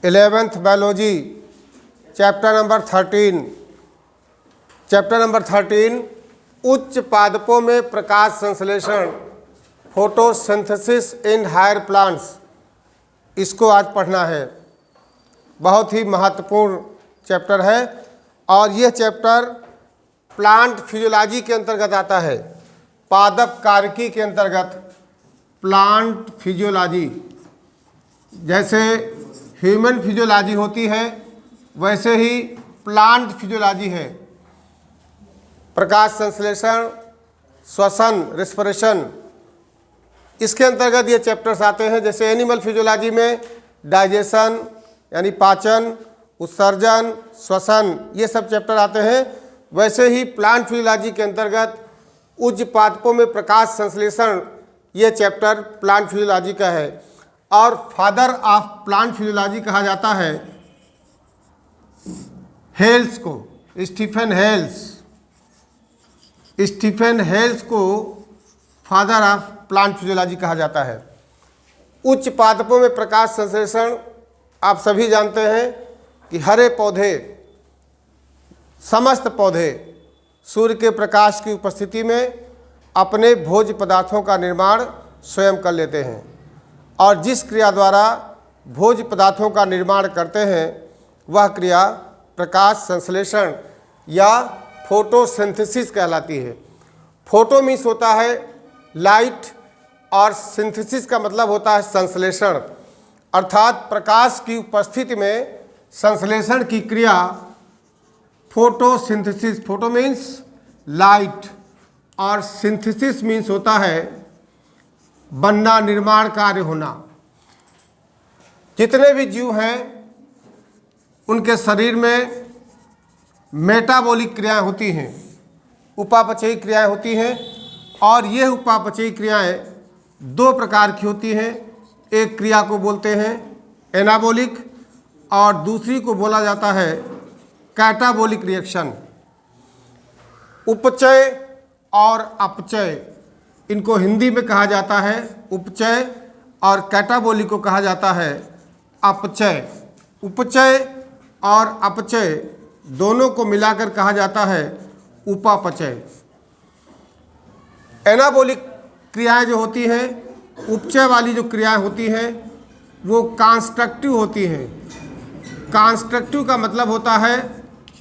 11th biology, chapter number 13। Chapter number 13 उच्च पादपों में प्रकाश संश्लेषण, फोटोसिंथेसिस इन हायर प्लांट्स, इसको आज पढ़ना है। बहुत ही महत्वपूर्ण चैप्टर है और यह चैप्टर प्लांट फिजियोलॉजी के अंतर्गत आता है। पादप कार्यकी के अंतर्गत प्लांट फिजियोलॉजी, जैसे ह्यूमन फिजियोलॉजी होती है वैसे ही प्लांट फिजियोलॉजी है। प्रकाश संश्लेषण, श्वसन, रेस्पिरेशन, इसके अंतर्गत ये चैप्टर्स आते हैं। जैसे एनिमल फिजियोलॉजी में डाइजेशन यानी पाचन, उत्सर्जन, श्वसन, ये सब चैप्टर आते हैं। वैसे ही प्लांट फिजियोलॉजी के अंतर्गत उच्च पादपों में प्रकाश संश्लेषण, ये चैप्टर प्लांट फिजियोलॉजी का है। और फादर ऑफ प्लांट फिजियोलॉजी कहा जाता है हेल्स को, स्टीफन हेल्स। स्टीफन हेल्स को फादर ऑफ प्लांट फिजियोलॉजी कहा जाता है। उच्च पादपों में प्रकाश संश्लेषण, आप सभी जानते हैं कि हरे पौधे, समस्त पौधे सूर्य के प्रकाश की उपस्थिति में अपने भोज्य पदार्थों का निर्माण स्वयं कर लेते हैं और जिस क्रिया द्वारा भोज्य पदार्थों का निर्माण करते हैं वह क्रिया प्रकाश संश्लेषण या फोटोसिंथेसिस कहलाती है। फोटो मीन्स होता है लाइट और सिंथेसिस का मतलब होता है संश्लेषण, अर्थात प्रकाश की उपस्थिति में संश्लेषण की क्रिया फोटोसिंथेसिस। फोटो मीन्स लाइट और सिंथेसिस मीन्स होता है बनना, निर्माण कार्य होना। जितने भी जीव हैं उनके शरीर में मेटाबॉलिक क्रियाएं होती हैं, उपापचयी क्रियाएं होती हैं और ये उपापचयी क्रियाएं दो प्रकार की होती हैं। एक क्रिया को बोलते हैं एनाबॉलिक और दूसरी को बोला जाता है कैटाबॉलिक रिएक्शन। उपचय और अपचय, इनको हिंदी में कहा जाता है उपचय और कैटाबॉलिक को कहा जाता है अपचय। उपचय और अपचय दोनों को मिलाकर कहा जाता है उपापचय। एनाबॉलिक क्रियाएं जो होती हैं, उपचय वाली जो क्रियाएं होती हैं वो कंस्ट्रक्टिव होती हैं। कंस्ट्रक्टिव का मतलब होता है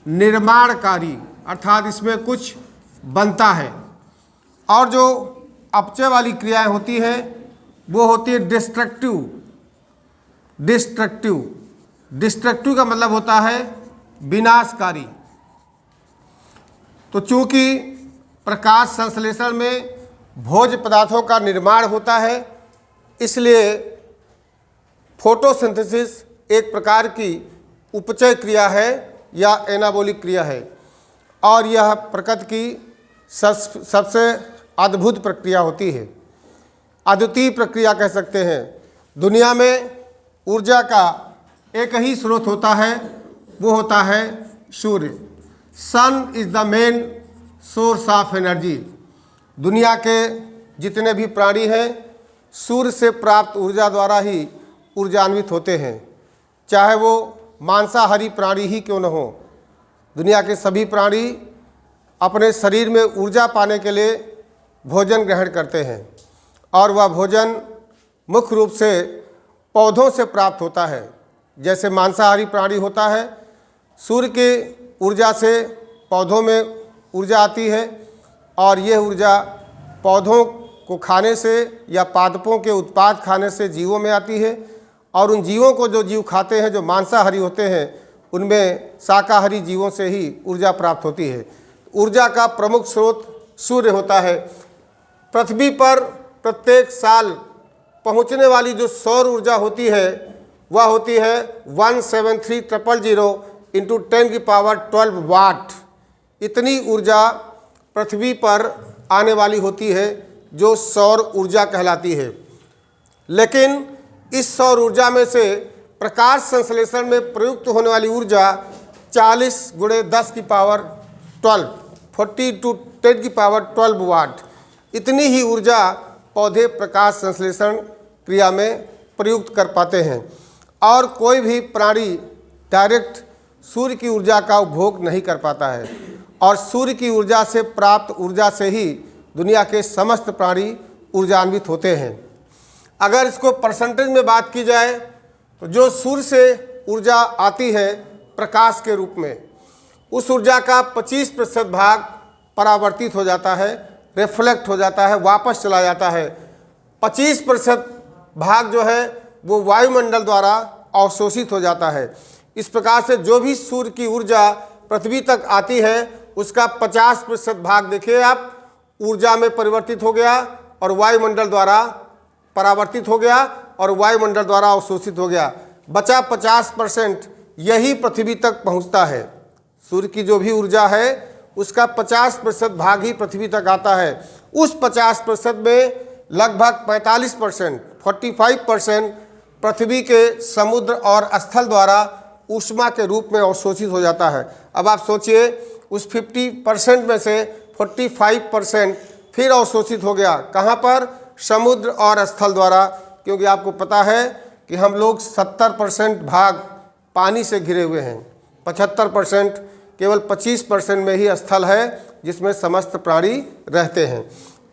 निर्माणकारी, अर्थात इसमें कुछ बनता है। और जो अपचय वाली क्रियाएं होती हैं वो होती है डिस्ट्रक्टिव। डिस्ट्रक्टिव का मतलब होता है विनाशकारी। तो चूंकि प्रकाश संश्लेषण में भोज्य पदार्थों का निर्माण होता है, इसलिए फोटोसिंथेसिस एक प्रकार की उपचय क्रिया है या एनाबॉलिक क्रिया है और यह प्रकृति की सबसे अद्भुत प्रक्रिया होती है, अद्वितीय प्रक्रिया कह सकते हैं। दुनिया में ऊर्जा का एक ही स्रोत होता है, वो होता है सूर्य। Sun is the main source of energy. दुनिया के जितने भी प्राणी हैं सूर्य से प्राप्त ऊर्जा द्वारा ही ऊर्जान्वित होते हैं, चाहे वो मांसाहारी प्राणी ही क्यों न हो। दुनिया के सभी प्राणी अपने शरीर में ऊर्जा पाने के लिए भोजन ग्रहण करते हैं और वह भोजन मुख्य रूप से पौधों से प्राप्त होता है। जैसे मांसाहारी प्राणी होता है, सूर्य की ऊर्जा से पौधों में ऊर्जा आती है और यह ऊर्जा पौधों को खाने से या पादपों के उत्पाद खाने से जीवों में आती है और उन जीवों को जो जीव खाते हैं, जो मांसाहारी होते हैं, उनमें शाकाहारी जीवों से ही ऊर्जा प्राप्त होती है। ऊर्जा का प्रमुख स्रोत सूर्य होता है। पृथ्वी पर प्रत्येक साल पहुंचने वाली जो सौर ऊर्जा होती है वह होती है 173,000 इंटू 10⁻12 वाट। इतनी ऊर्जा पृथ्वी पर आने वाली होती है जो सौर ऊर्जा कहलाती है। लेकिन इस सौर ऊर्जा में से प्रकाश संश्लेषण में प्रयुक्त होने वाली ऊर्जा 40 × 10⁻12 40 × 10⁻12 वाट, इतनी ही ऊर्जा पौधे प्रकाश संश्लेषण क्रिया में प्रयुक्त कर पाते हैं और कोई भी प्राणी डायरेक्ट सूर्य की ऊर्जा का उपभोग नहीं कर पाता है और सूर्य की ऊर्जा से प्राप्त ऊर्जा से ही दुनिया के समस्त प्राणी ऊर्जान्वित होते हैं। अगर इसको परसेंटेज में बात की जाए तो जो सूर्य से ऊर्जा आती है प्रकाश के रूप में, उस ऊर्जा का 25% भाग परावर्तित हो जाता है, रिफ्लेक्ट हो जाता है, वापस चला जाता है। 25% भाग जो है वो वायुमंडल द्वारा अवशोषित हो जाता है। इस प्रकार से जो भी सूर्य की ऊर्जा पृथ्वी तक आती है उसका 50% भाग देखिए आप ऊर्जा में परिवर्तित हो गया और वायुमंडल द्वारा परावर्तित हो गया और वायुमंडल द्वारा अवशोषित हो गया। बचा 50% यही पृथ्वी तक पहुंचता है। सूर्य की जो भी ऊर्जा है उसका 50% भाग ही पृथ्वी तक आता है। उस 50% में लगभग 45% पृथ्वी के समुद्र और स्थल द्वारा ऊष्मा के रूप में अवशोषित हो जाता है। अब आप सोचिए उस 50% में से 45% फिर अवशोषित हो गया, कहाँ पर? समुद्र और स्थल द्वारा, क्योंकि आपको पता है कि हम लोग 70% भाग पानी से घिरे हुए हैं, 75%, केवल 25% में ही स्थल है जिसमें समस्त प्राणी रहते हैं।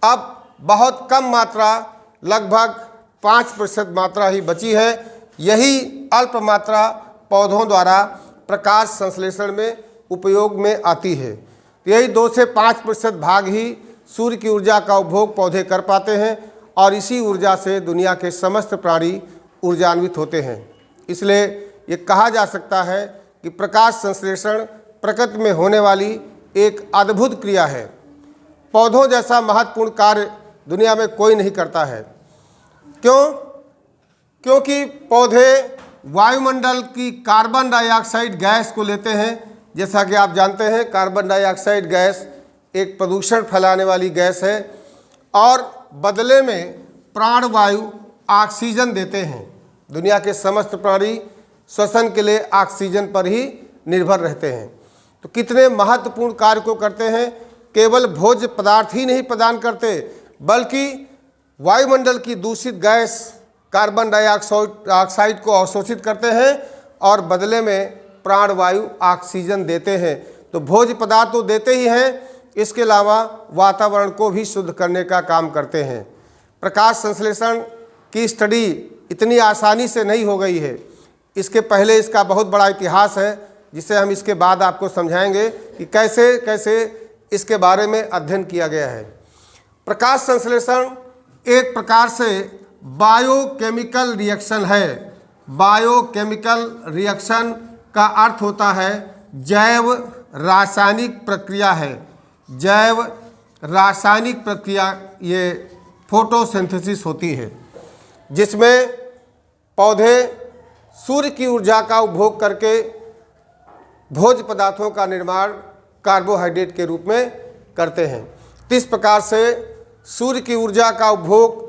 अब बहुत कम मात्रा, लगभग 5% मात्रा ही बची है। यही अल्प मात्रा पौधों द्वारा प्रकाश संश्लेषण में उपयोग में आती है। यही 2 से 5% भाग ही सूर्य की ऊर्जा का उपभोग पौधे कर पाते हैं और इसी ऊर्जा से दुनिया के समस्त प्राणी ऊर्जान्वित होते हैं। इसलिए ये कहा जा सकता है कि प्रकाश संश्लेषण प्रकृति में होने वाली एक अद्भुत क्रिया है। पौधों जैसा महत्वपूर्ण कार्य दुनिया में कोई नहीं करता है। क्यों? क्योंकि पौधे वायुमंडल की कार्बन डाइऑक्साइड गैस को लेते हैं। जैसा कि आप जानते हैं कार्बन डाइऑक्साइड गैस एक प्रदूषण फैलाने वाली गैस है और बदले में प्राणवायु ऑक्सीजन देते हैं। दुनिया के समस्त प्राणी श्वसन के लिए ऑक्सीजन पर ही निर्भर रहते हैं। तो कितने महत्वपूर्ण कार्य को करते हैं। केवल भोज्य पदार्थ ही नहीं प्रदान करते बल्कि वायुमंडल की दूषित गैस कार्बन डाइऑक्साइड को अवशोषित करते हैं और बदले में प्राणवायु ऑक्सीजन देते हैं। तो भोज्य पदार्थ तो देते ही हैं, इसके अलावा वातावरण को भी शुद्ध करने का काम करते हैं। प्रकाश संश्लेषण की स्टडी इतनी आसानी से नहीं हो गई है। इसके पहले इसका बहुत बड़ा इतिहास है जिसे हम इसके बाद आपको समझाएंगे कि कैसे कैसे इसके बारे में अध्ययन किया गया है। प्रकाश संश्लेषण एक प्रकार से बायोकेमिकल रिएक्शन है। बायोकेमिकल रिएक्शन का अर्थ होता है जैव रासायनिक प्रक्रिया है। जैव रासायनिक प्रक्रिया ये फोटोसिंथेसिस होती है जिसमें पौधे सूर्य की ऊर्जा का उपभोग करके भोज्य पदार्थों का निर्माण कार्बोहाइड्रेट के रूप में करते हैं। तो इस प्रकार से सूर्य की ऊर्जा का उपभोग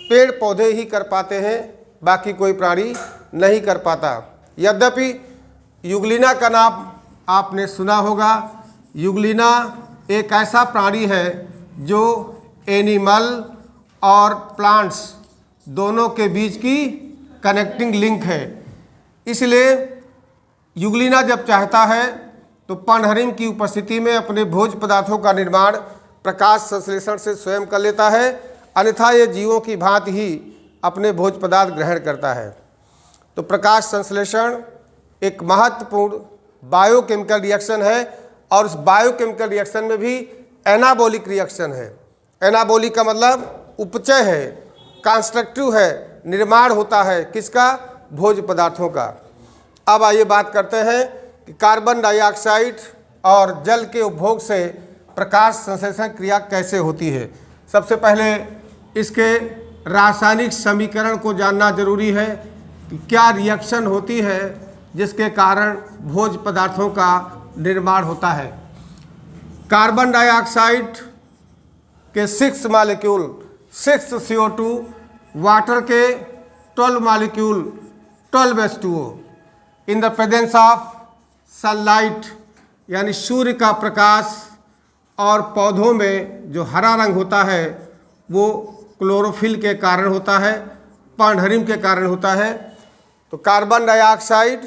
पेड़ पौधे ही कर पाते हैं, बाकी कोई प्राणी नहीं कर पाता। यद्यपि युगलिना का नाम आपने सुना होगा। युगलिना एक ऐसा प्राणी है जो एनिमल और प्लांट्स दोनों के बीच की कनेक्टिंग लिंक है। इसलिए युगलिना जब चाहता है तो पर्णहरिण की उपस्थिति में अपने भोज्य पदार्थों का निर्माण प्रकाश संश्लेषण से स्वयं कर लेता है, अन्यथा ये जीवों की भांति ही अपने भोज्य पदार्थ ग्रहण करता है। तो प्रकाश संश्लेषण एक महत्वपूर्ण बायोकेमिकल रिएक्शन है और उस बायोकेमिकल रिएक्शन में भी एनाबॉलिक रिएक्शन है। एनाबॉलिक का मतलब उपचय है, कंस्ट्रक्टिव है, निर्माण होता है किसका? भोज्य पदार्थों का। अब आइए बात करते हैं कि कार्बन डाइऑक्साइड और जल के उपभोग से प्रकाश संश्लेषण क्रिया कैसे होती है। सबसे पहले इसके रासायनिक समीकरण को जानना जरूरी है कि क्या रिएक्शन होती है जिसके कारण भोज्य पदार्थों का निर्माण होता है। कार्बन डाइऑक्साइड के 6 मॉलिक्यूल 6 CO2, वाटर के 12 molecule 12 H2O in the presence of sunlight यानी सूर्य का प्रकाश और पौधों में जो हरा रंग होता है वो क्लोरोफिल के कारण होता है, पर्णहरिम के कारण होता है। तो कार्बन डाइऑक्साइड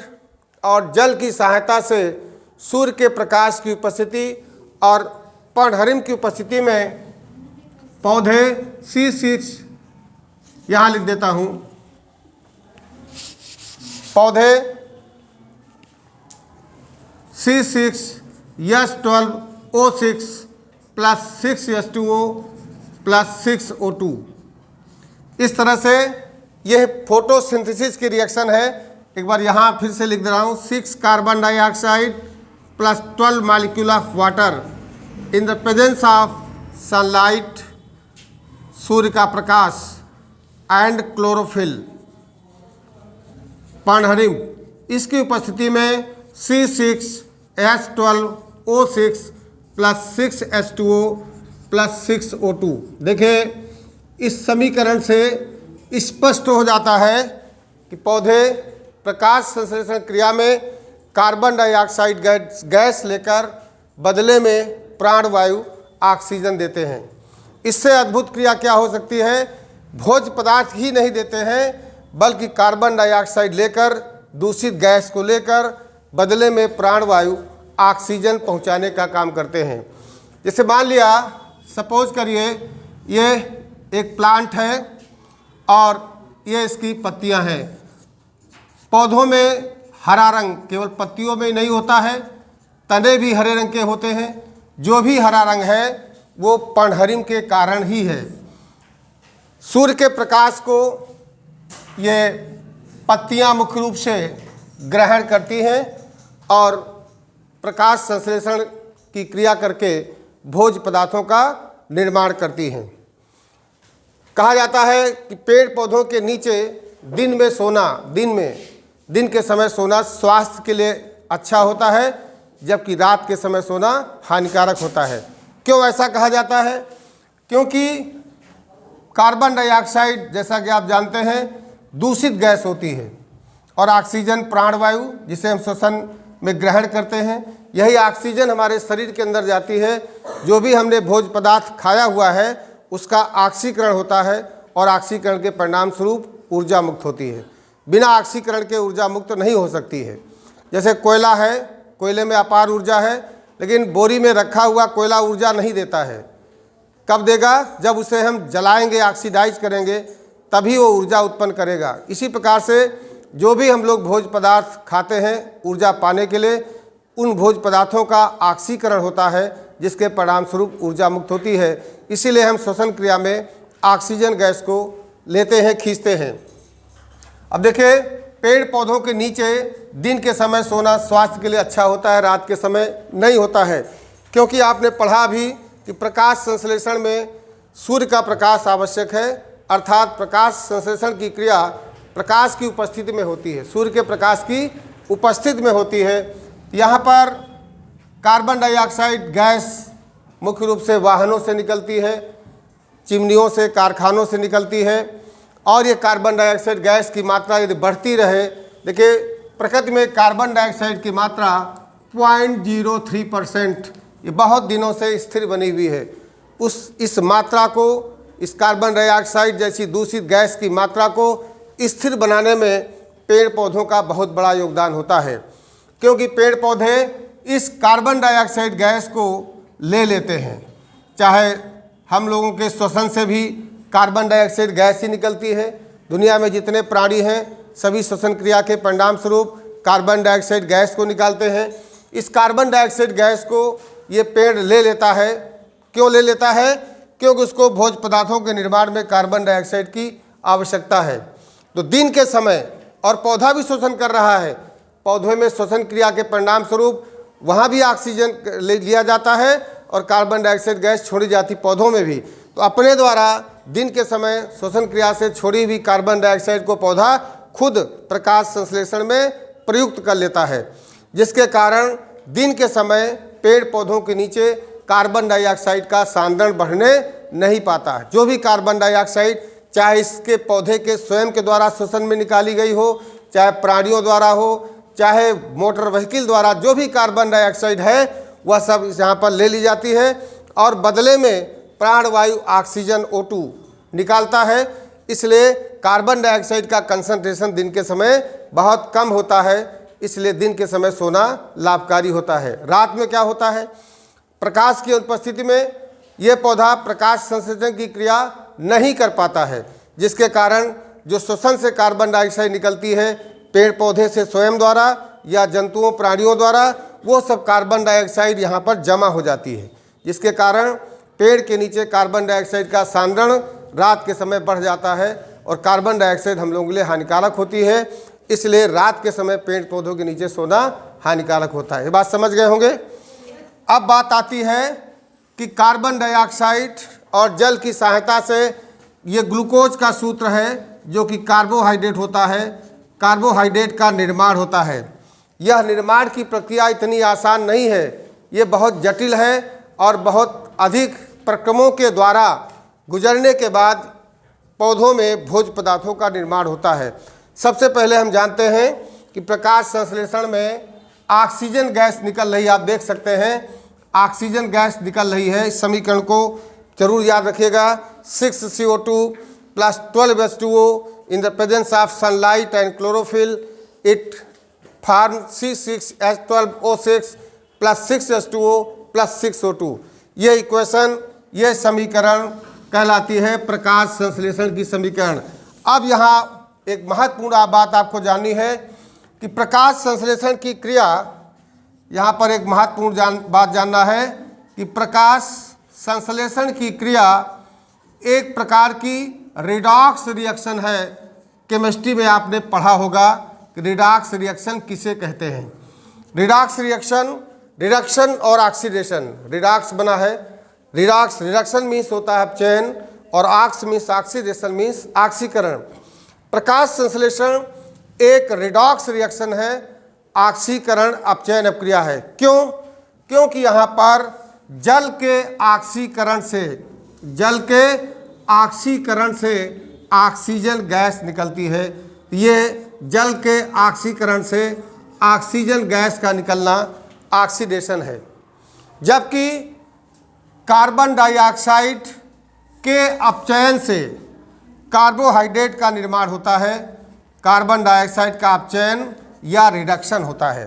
और जल की सहायता से सूर्य के प्रकाश की उपस्थिति और पर्णहरिम की उपस्थिति में पौधे C6 यहाँ लिख देता हूँ, पौधे C6H12O6 plus 6H2O plus 6O2, इस तरह से यह फोटोसिंथेसिस की रिएक्शन है। एक बार यहाँ फिर से लिख दे रहा हूँ, 6 carbon dioxide plus 12 molecule of water in the presence of sunlight, सूर्य का प्रकाश, एंड क्लोरोफिल, पर्णहरिम, इसकी उपस्थिति में C6H12O6 plus 6H2O plus 6O2। देखिए इस समीकरण से स्पष्ट हो जाता है कि पौधे प्रकाश संश्लेषण क्रिया में कार्बन डाइऑक्साइड गैस लेकर बदले में प्राणवायु ऑक्सीजन देते हैं। इससे अद्भुत क्रिया क्या हो सकती है? भोज्य पदार्थ ही नहीं देते हैं बल्कि कार्बन डाइऑक्साइड लेकर, दूषित गैस को लेकर बदले में प्राणवायु ऑक्सीजन पहुंचाने का काम करते हैं। जैसे मान लिया, सपोज करिए ये एक प्लांट है और ये इसकी पत्तियां हैं। पौधों में हरा रंग केवल पत्तियों में ही नहीं होता है, तने भी हरे रंग के होते हैं। जो भी हरा रंग है वो पर्णहरिम के कारण ही है। सूर्य के प्रकाश को ये पत्तियां मुख्य रूप से ग्रहण करती हैं और प्रकाश संश्लेषण की क्रिया करके भोज्य पदार्थों का निर्माण करती हैं। कहा जाता है कि पेड़ पौधों के नीचे दिन में सोना, दिन के समय सोना स्वास्थ्य के लिए अच्छा होता है, जबकि रात के समय सोना हानिकारक होता है। क्यों ऐसा कहा जाता है? क्योंकि कार्बन डाइऑक्साइड, जैसा कि आप जानते हैं, दूषित गैस होती है और ऑक्सीजन प्राणवायु, जिसे हम श्वसन में ग्रहण करते हैं, यही ऑक्सीजन हमारे शरीर के अंदर जाती है। जो भी हमने भोज्य पदार्थ खाया हुआ है उसका ऑक्सीकरण होता है और ऑक्सीकरण के परिणाम स्वरूप ऊर्जा मुक्त होती है। बिना ऑक्सीकरण के ऊर्जा मुक्त नहीं हो सकती है। जैसे कोयला है, कोयले में अपार ऊर्जा है, लेकिन बोरी में रखा हुआ कोयला ऊर्जा नहीं देता है। कब देगा? जब उसे हम जलाएंगे, ऑक्सीडाइज करेंगे, तभी वो ऊर्जा उत्पन्न करेगा। इसी प्रकार से जो भी हम लोग भोज्य पदार्थ खाते हैं ऊर्जा पाने के लिए, उन भोज्य पदार्थों का ऑक्सीकरण होता है, जिसके परिणाम स्वरूप ऊर्जा मुक्त होती है। इसीलिए हम श्वसन क्रिया में ऑक्सीजन गैस को लेते हैं, खींचते हैं। अब देखिए, पेड़ पौधों के नीचे दिन के समय सोना स्वास्थ्य के लिए अच्छा होता है, रात के समय नहीं होता है। क्योंकि आपने पढ़ा भी कि प्रकाश संश्लेषण में सूर्य का प्रकाश आवश्यक है, अर्थात प्रकाश संश्लेषण की क्रिया प्रकाश की उपस्थिति में होती है, सूर्य के प्रकाश की उपस्थिति में होती है। यहाँ पर कार्बन डाइऑक्साइड गैस मुख्य रूप से वाहनों से निकलती है, चिमनियों से, कारखानों से निकलती है। और ये कार्बन डाइऑक्साइड गैस की मात्रा यदि बढ़ती रहे, देखिए प्रकृति में कार्बन डाइऑक्साइड की मात्रा 0.03%, ये बहुत दिनों से स्थिर बनी हुई है। इस मात्रा को, इस कार्बन डाइऑक्साइड जैसी दूषित गैस की मात्रा को स्थिर बनाने में पेड़ पौधों का बहुत बड़ा योगदान होता है। क्योंकि पेड़ पौधे इस कार्बन डाइऑक्साइड गैस को ले लेते हैं। चाहे हम लोगों के श्वसन से भी कार्बन डाइऑक्साइड गैस ही निकलती है। दुनिया में जितने प्राणी हैं सभी श्वसन क्रिया के परिणाम स्वरूप कार्बन डाइऑक्साइड गैस को निकालते हैं। इस कार्बन डाइऑक्साइड गैस को ये पेड़ ले लेता है। क्यों ले लेता है? क्योंकि उसको भोज्य पदार्थों के निर्माण में कार्बन डाइऑक्साइड की आवश्यकता है। तो दिन के समय, और पौधा भी श्वसन कर रहा है, पौधे में श्वसन क्रिया के परिणाम स्वरूप वहाँ भी ऑक्सीजन ले लिया जाता है और कार्बन डाइऑक्साइड गैस छोड़ी जाती पौधों में भी। तो अपने द्वारा दिन के समय श्वसन क्रिया से छोड़ी हुई कार्बन डाइऑक्साइड को पौधा खुद प्रकाश संश्लेषण में प्रयुक्त कर लेता है, जिसके कारण दिन के समय पेड़ पौधों के नीचे कार्बन डाइऑक्साइड का सांद्रण बढ़ने नहीं पाता। जो भी कार्बन डाइऑक्साइड, चाहे इसके पौधे के स्वयं के द्वारा श्वसन में निकाली गई हो, चाहे प्राणियों द्वारा हो, चाहे मोटर व्हीकल द्वारा, जो भी कार्बन डाइऑक्साइड है वह सब यहाँ पर ले ली जाती है और बदले में प्राणवायु ऑक्सीजन O2 निकालता है, इसलिए कार्बन डाइऑक्साइड का कंसंट्रेशन दिन के समय बहुत कम होता है, इसलिए दिन के समय सोना लाभकारी होता है। रात में क्या होता है, प्रकाश की उपस्थिति में यह पौधा प्रकाश संश्लेषण की क्रिया नहीं कर पाता है, जिसके कारण जो श्वसन से कार्बन डाइऑक्साइड निकलती है पेड़ पौधे से स्वयं द्वारा या जंतुओं प्राणियों द्वारा, वो सब कार्बन डाइऑक्साइड यहाँ पर जमा हो जाती है, जिसके कारण पेड़ के नीचे कार्बन डाइऑक्साइड का सांद्रण रात के समय बढ़ जाता है और कार्बन डाइऑक्साइड हम लोगों के लिए हानिकारक होती है, इसलिए रात के समय पेड़ पौधों के नीचे सोना हानिकारक होता है। ये बात समझ गए होंगे। अब बात आती है कि कार्बन डाइऑक्साइड और जल की सहायता से ये ग्लूकोज का सूत्र है जो कि कार्बोहाइड्रेट होता है, कार्बोहाइड्रेट का निर्माण होता है। यह निर्माण की प्रक्रिया इतनी आसान नहीं है, ये बहुत जटिल है और बहुत अधिक प्रक्रमों के द्वारा गुजरने के बाद पौधों में भोज्य पदार्थों का निर्माण होता है। सबसे पहले हम जानते हैं कि प्रकाश संश्लेषण में ऑक्सीजन गैस निकल रही है, आप देख सकते हैं ऑक्सीजन गैस निकल रही है। इस समीकरण को जरूर याद रखिएगा, 6CO2 + 12H2O in the presence of sunlight and chlorophyll it forms C6H12O6 + 6H2O + 6O2। ये इक्वेशन, ये समीकरण कहलाती है प्रकाश संश्लेषण की समीकरण। अब यहाँ एक महत्वपूर्ण बात आपको जाननी है कि प्रकाश संश्लेषण की क्रिया, यहाँ पर एक महत्वपूर्ण बात जानना है कि प्रकाश संश्लेषण की क्रिया एक प्रकार की रिडॉक्स रिएक्शन है। केमिस्ट्री में आपने पढ़ा होगा कि रिडॉक्स रिएक्शन किसे कहते हैं। रिडॉक्स रिएक्शन, रिडक्शन और ऑक्सीडेशन, रिडॉक्स बना है, रिडॉक्स रिडक्शन मीन्स होता है अपचयन और ऑक्स मीन्स ऑक्सीडेशन मीन्स ऑक्सीकरण। प्रकाश संश्लेषण एक रिडॉक्स रिएक्शन है, ऑक्सीकरण अपचयन अपक्रिया है। क्यों? क्योंकि यहाँ पर जल के ऑक्सीकरण से ऑक्सीजन गैस निकलती है। ये जल के ऑक्सीकरण से ऑक्सीजन गैस का निकलना ऑक्सीडेशन है, जबकि कार्बन डाइऑक्साइड के अपचयन से कार्बोहाइड्रेट का निर्माण होता है। कार्बन डाइऑक्साइड का अपचयन या रिडक्शन होता है।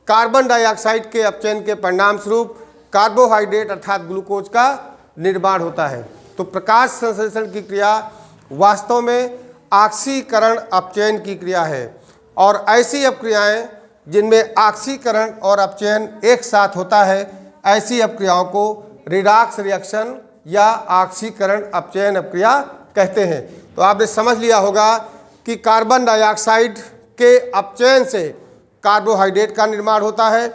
कार्बन डाइऑक्साइड के अपचयन के परिणाम स्वरूप कार्बोहाइड्रेट अर्थात ग्लूकोज का निर्माण होता है। तो प्रकाश संश्लेषण की क्रिया वास्तव में ऑक्सीकरण अपचयन की क्रिया है, और ऐसी अपक्रियाएं जिनमें ऑक्सीकरण और अपचयन एक साथ होता है, ऐसी अपक्रियाओं को रिडॉक्स रिएक्शन या ऑक्सीकरण अपचयन अपक्रिया कहते हैं। तो आपने समझ लिया होगा कि कार्बन डाइऑक्साइड के अपचयन से कार्बोहाइड्रेट का निर्माण होता है,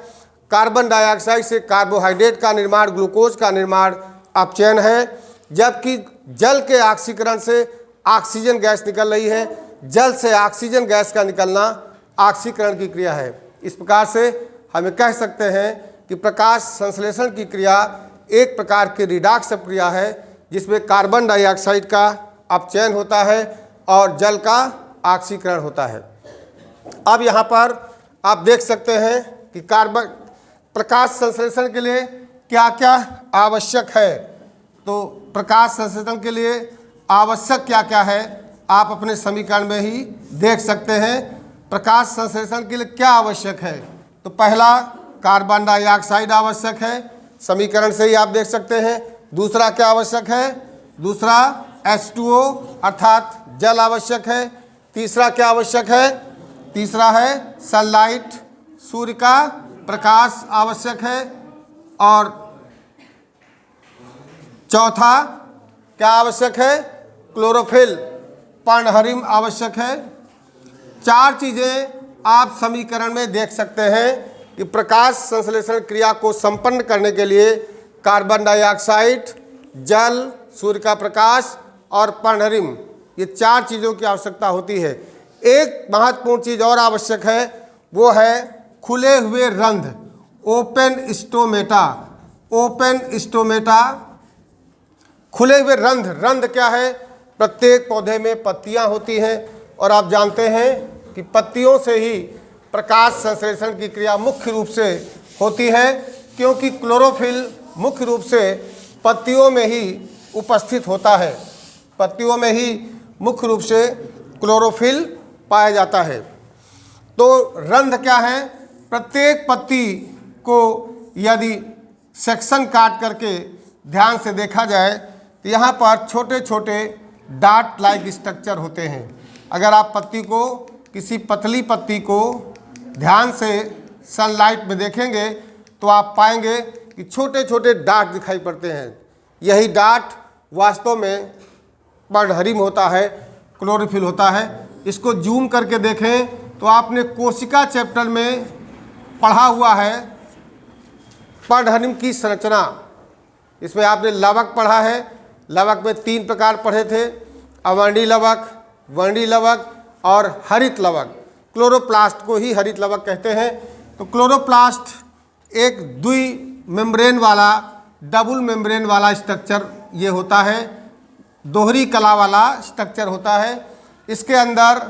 कार्बन डाइऑक्साइड से कार्बोहाइड्रेट का निर्माण, ग्लूकोज का निर्माण अपचयन है, जबकि जल के ऑक्सीकरण से ऑक्सीजन गैस निकल रही है, जल से ऑक्सीजन गैस का निकलना ऑक्सीकरण की क्रिया है। इस प्रकार से हमें कह सकते हैं कि प्रकाश संश्लेषण की क्रिया एक प्रकार की रिडॉक्स अपक्रिया है, जिसमें कार्बन डाइऑक्साइड का अपचयन होता है और जल का ऑक्सीकरण होता है। अब यहाँ पर आप देख सकते हैं कि प्रकाश संश्लेषण के लिए क्या क्या आवश्यक है। तो प्रकाश संश्लेषण के लिए आवश्यक क्या क्या है आप अपने समीकरण में ही देख सकते हैं। प्रकाश संश्लेषण के लिए क्या आवश्यक है, तो पहला कार्बन डाइऑक्साइड आवश्यक है, समीकरण से ही आप देख सकते हैं। दूसरा क्या आवश्यक है, दूसरा H2O अर्थात जल आवश्यक है। तीसरा क्या आवश्यक है, तीसरा है सनलाइट, सूर्य का प्रकाश आवश्यक है। और चौथा क्या आवश्यक है, क्लोरोफिल, पर्णहरिम आवश्यक है। चार चीज़ें आप समीकरण में देख सकते हैं कि प्रकाश संश्लेषण क्रिया को संपन्न करने के लिए कार्बन डाइऑक्साइड, जल, सूर्य का प्रकाश और पर्णहरिम, ये चार चीज़ों की आवश्यकता होती है। एक महत्वपूर्ण चीज़ और आवश्यक है, वो है खुले हुए रंध्र, ओपन स्टोमेटा। ओपन स्टोमेटा, खुले हुए रंध्र। रंध्र क्या है, प्रत्येक पौधे में पत्तियां होती हैं और आप जानते हैं कि पत्तियों से ही प्रकाश संश्लेषण की क्रिया मुख्य रूप से होती है, क्योंकि क्लोरोफिल मुख्य रूप से पत्तियों में ही उपस्थित होता है। पत्तियों में ही मुख्य रूप से क्लोरोफिल पाया जाता है। तो रंध्र क्या है? प्रत्येक पत्ती को यदि सेक्शन काट करके ध्यान से देखा जाए तो यहाँ पर छोटे छोटे डार्ट लाइक स्ट्रक्चर होते हैं। अगर आप पत्ती को, किसी पतली पत्ती को ध्यान से सनलाइट में देखेंगे तो आप पाएंगे कि छोटे छोटे डार्ट दिखाई पड़ते हैं। यही डार्ट वास्तव में पर्णहरिम होता है, क्लोरोफिल होता है। इसको जूम करके देखें तो आपने कोशिका चैप्टर में पढ़ा हुआ है पर्णहरिम की संरचना। इसमें आपने लवक पढ़ा है। लवक में 3 प्रकार पढ़े थे, अवर्णी लवक, वर्णी लवक और हरित लवक। क्लोरोप्लास्ट को ही हरित लवक कहते हैं। तो क्लोरोप्लास्ट एक द्वि मेम्ब्रेन वाला, डबल मेम्ब्रेन वाला स्ट्रक्चर ये होता है, दोहरी कला वाला स्ट्रक्चर होता है। इसके अंदर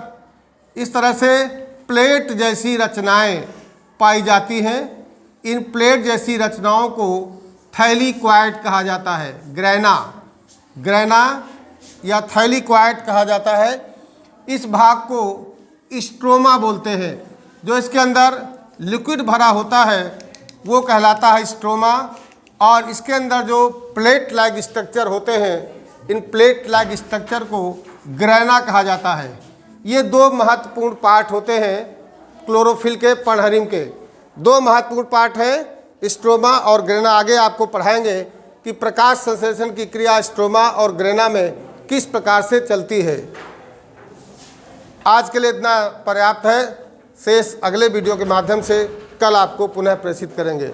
इस तरह से प्लेट जैसी रचनाएं पाई जाती हैं। इन प्लेट जैसी रचनाओं को थैलीक्वाइड कहा जाता है। ग्रैना या थैलीक्वाइड कहा जाता है। इस भाग को स्ट्रोमा बोलते हैं। जो इसके अंदर लिक्विड भरा होता है वो कहलाता है स्ट्रोमा। और इसके अंदर जो प्लेट लाइक स्ट्रक्चर होते हैं, इन प्लेट लाइक स्ट्रक्चर को ग्रैना कहा जाता है। ये 2 महत्वपूर्ण पार्ट होते हैं क्लोरोफिल के, पर्णहरिम के 2 महत्वपूर्ण पार्ट हैं, स्ट्रोमा और ग्रैना। आगे आपको पढ़ाएंगे कि प्रकाश संश्लेषण की क्रिया स्ट्रोमा और ग्रैना में किस प्रकार से चलती है। आज के लिए इतना पर्याप्त है। शेष अगले वीडियो के माध्यम से कल आपको पुनः प्रेषित करेंगे।